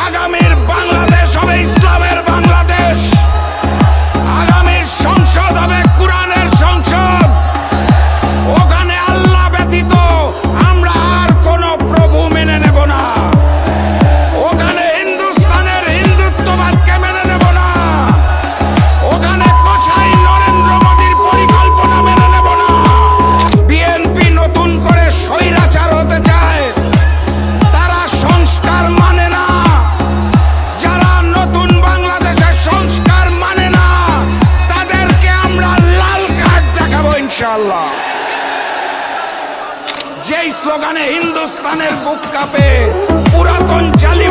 আগামীর বাংলাদেশ হবে ইসলামের বাংলাদেশ, আগামীর সংসদ হবে কোরআনের সংসদ। ওখানে আল্লাহ ব্যতীত আমরা আর কোনো প্রভু মেনে নেব না। ওখানে হিন্দুস্তানের হিন্দুত্ববাদকে মেনে নেব না। ওখানে কসাই নরেন্দ্র মোদীর পরিকল্পনা মেনে নেব না। বিএনপি নতুন করে স্বৈরাচার হতে চায়, তারা সংস্কার মানে না। যারা নতুন বাংলাদেশের সংস্কার মানে না, তাদেরকে আমরা লাল কার্ড দেখাবো ইনশাআল্লাহ। যেই স্লোগানে হিন্দুস্তানের বুক কাঁপে, পুরাতন জালি